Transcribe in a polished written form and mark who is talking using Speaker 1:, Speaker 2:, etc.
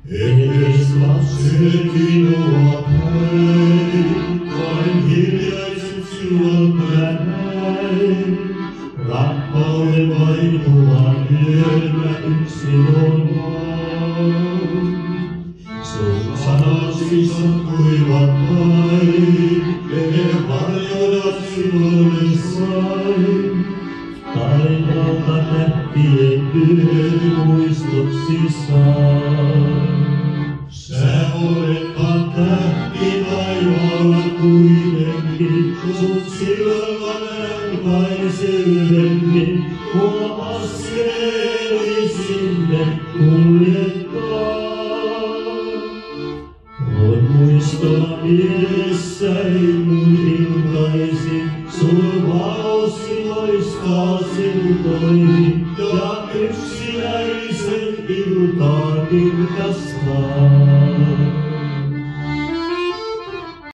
Speaker 1: Edes lapset minua päin, vain hiljaisuus mä näin. Rakkauden vaipuvan yöllä yksin on vain. Sun sanasi kuivat vain, ne varjodat sinulle sain. Taivaalta tähtien yöt muistoksissaan. Sä olet vaan tähti taivaalla kuitenkin, sut silloin näen vain selvemmin, mua askeleeni sinne kuljettaa. On muistona mielessäni mun iltaisin, sun valosi loistaa siltoihin, ja yksinäisen iltaa kirkastaa.